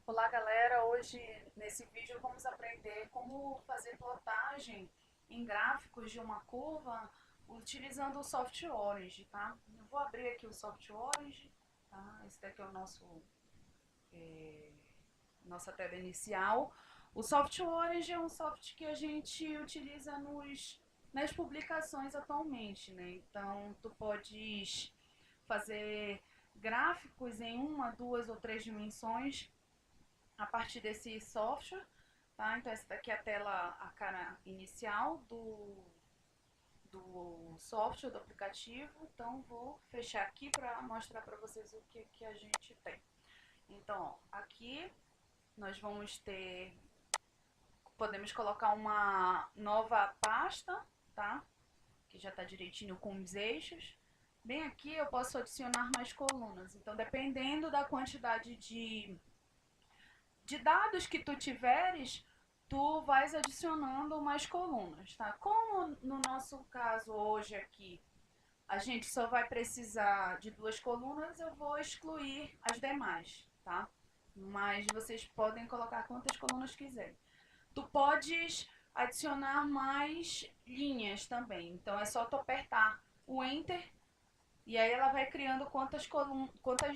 Olá galera, hoje nesse vídeo vamos aprender como fazer plotagem em gráficos de uma curva utilizando o Soft Orange, tá? Eu vou abrir aqui o Soft Orange, tá? Esse daqui é o nossa tela inicial. O Soft Orange é um software que a gente utiliza nas publicações atualmente, né? Então tu podes fazer gráficos em uma, duas ou três dimensões a partir desse software, tá? Então essa daqui é a tela, a cara inicial do software, do aplicativo. Então vou fechar aqui para mostrar para vocês o que a gente tem. Então, ó, aqui nós vamos ter, podemos colocar uma nova pasta, tá? Que já está direitinho com os eixos. Bem aqui eu posso adicionar mais colunas. Então, dependendo da quantidade de dados que tu tiveres, tu vais adicionando mais colunas, tá? Como no nosso caso hoje aqui, a gente só vai precisar de duas colunas, eu vou excluir as demais, tá? Mas vocês podem colocar quantas colunas quiserem. Tu podes adicionar mais linhas também, então é só tu apertar o Enter e aí ela vai criando quantas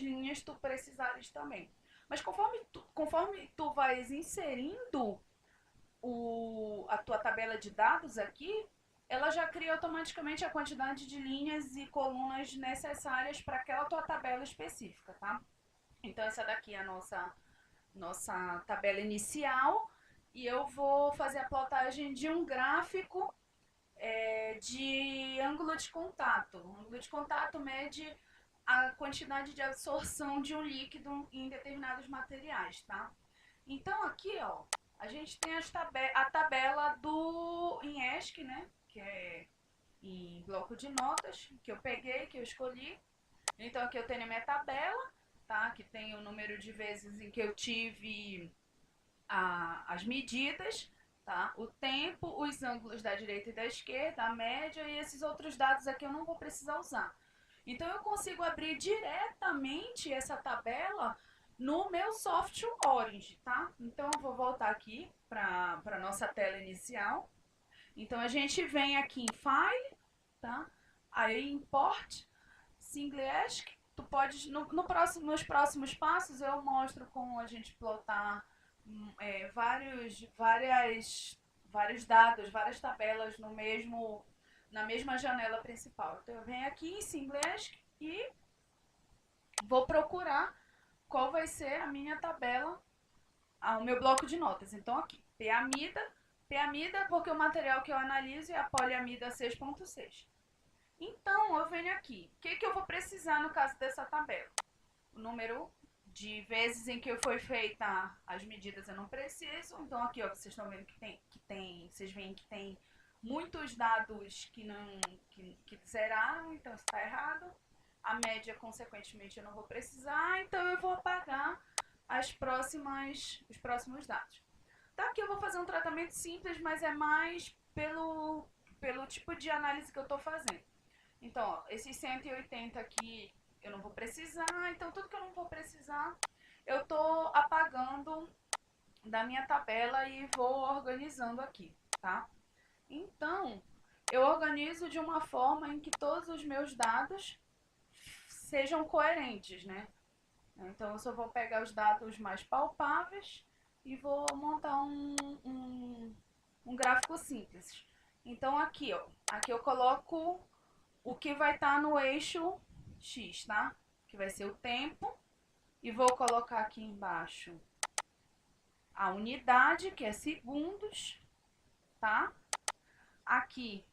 linhas tu precisares também. Mas conforme tu vais inserindo a tua tabela de dados aqui, ela já cria automaticamente a quantidade de linhas e colunas necessárias para aquela tua tabela específica, tá? Então essa daqui é a nossa tabela inicial e eu vou fazer a plotagem de um gráfico de ângulo de contato. O ângulo de contato mede a quantidade de absorção de um líquido em determinados materiais, tá? Então aqui, ó, a gente tem a tabela do INESC, né? Que é em bloco de notas, que eu peguei, que eu escolhi. Então aqui eu tenho a minha tabela, tá? Que tem o número de vezes em que eu tive as medidas, tá? O tempo, os ângulos da direita e da esquerda, a média e esses outros dados aqui eu não vou precisar usar. Então eu consigo abrir diretamente essa tabela no meu software Orange, tá? Então eu vou voltar aqui para a nossa tela inicial. Então a gente vem aqui em File, tá? Aí Import, Singlish. Tu pode, nos próximos passos eu mostro como a gente plotar vários dados, várias tabelas na mesma janela principal. Então eu venho aqui em Singlish e vou procurar qual vai ser a minha tabela, o meu bloco de notas. Então aqui, P-amida porque o material que eu analiso é a poliamida 6.6. Então eu venho aqui, o que eu vou precisar no caso dessa tabela? O número de vezes em que foi feita as medidas eu não preciso. Então aqui, ó, vocês estão vendo vocês veem que tem muitos dados que zeraram, então isso está errado. A média, consequentemente, eu não vou precisar, então eu vou apagar os próximos dados. Tá, aqui eu vou fazer um tratamento simples, mas é mais pelo tipo de análise que eu estou fazendo. Então, ó, esses 180 aqui eu não vou precisar, então tudo que eu não vou precisar eu tô apagando da minha tabela e vou organizando aqui, tá? Então, eu organizo de uma forma em que todos os meus dados sejam coerentes, né? Então, eu só vou pegar os dados mais palpáveis e vou montar um gráfico simples. Então, aqui, ó, aqui eu coloco o que vai estar no eixo X, tá? Que vai ser o tempo. E vou colocar aqui embaixo a unidade, que é segundos, tá? Aqui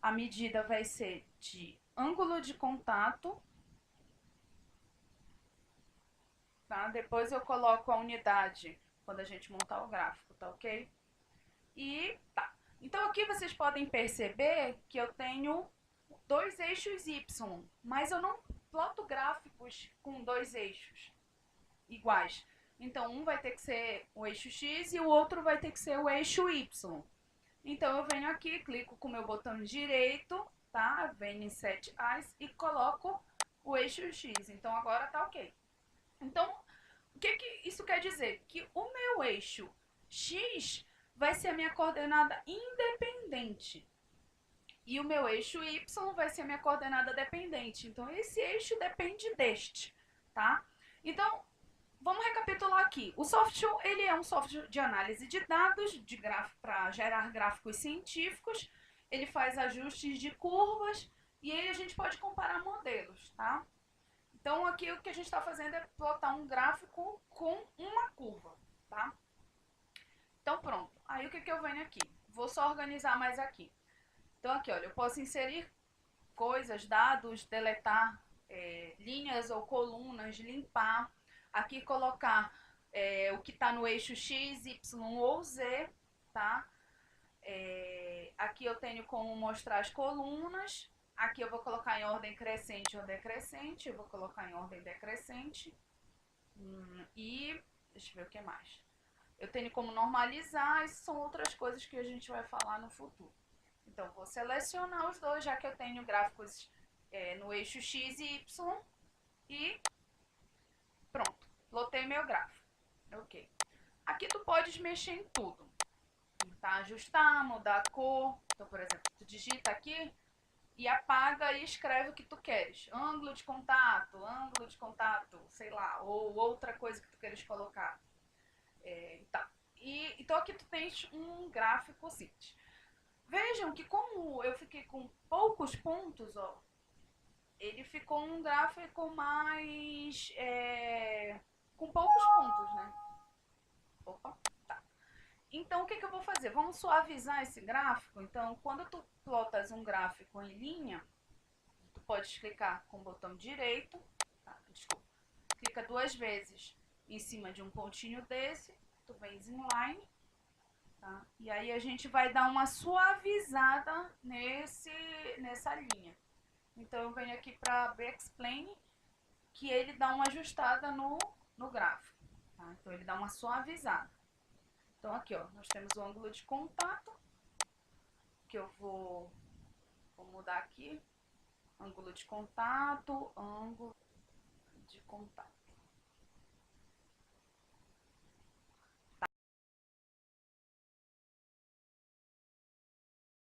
a medida vai ser de ângulo de contato, tá? Depois eu coloco a unidade quando a gente montar o gráfico, tá ok? E tá. Então aqui vocês podem perceber que eu tenho dois eixos Y, mas eu não ploto gráficos com dois eixos iguais. Então, um vai ter que ser o eixo X e o outro vai ter que ser o eixo Y. Então, eu venho aqui, clico com o meu botão direito, tá? Venho em Set As e coloco o eixo X. Então, agora tá ok. Então, O que que isso quer dizer? Que o meu eixo X vai ser a minha coordenada independente. E o meu eixo Y vai ser a minha coordenada dependente. Então, esse eixo depende deste, tá? Então, vamos recapitular aqui. O Software, ele é um software de análise de dados, de para gerar gráficos científicos. Ele faz ajustes de curvas e aí a gente pode comparar modelos, tá? Então, aqui o que a gente está fazendo é plotar um gráfico com uma curva, tá? Então, pronto. Aí, o que eu venho aqui? Vou só organizar mais aqui. Então, aqui, olha, eu posso inserir coisas, dados, deletar linhas ou colunas, limpar. Aqui, colocar o que está no eixo X, Y ou Z, tá? Aqui eu tenho como mostrar as colunas. Aqui eu vou colocar em ordem crescente ou decrescente. Eu vou colocar em ordem decrescente. E deixa eu ver o que mais. Eu tenho como normalizar. Essas são outras coisas que a gente vai falar no futuro. Então, vou selecionar os dois, já que eu tenho gráficos no eixo X e Y. E pronto, lotei meu gráfico. Ok. Aqui tu podes mexer em tudo. Tá? Ajustar, mudar a cor. Então, por exemplo, tu digita aqui e apaga e escreve o que tu queres. Ângulo de contato, sei lá, ou outra coisa que tu queres colocar. Tá. Então aqui tu tens um gráfico simples. Vejam que como eu fiquei com poucos pontos, ó, ele ficou um gráfico mais com poucos pontos, né? Opa, tá. Então o que eu vou fazer? Vamos suavizar esse gráfico. Então, quando tu plotas um gráfico em linha, tu pode clicar com o botão direito, tá? Desculpa, clica 2 vezes em cima de um pontinho desse, tu vens em line, tá? E aí a gente vai dar uma suavizada nessa linha. Então eu venho aqui para Explain, que ele dá uma ajustada no gráfico, tá? Então ele dá uma suavizada. Então aqui, ó, nós temos o ângulo de contato, que eu vou mudar aqui, ângulo de contato,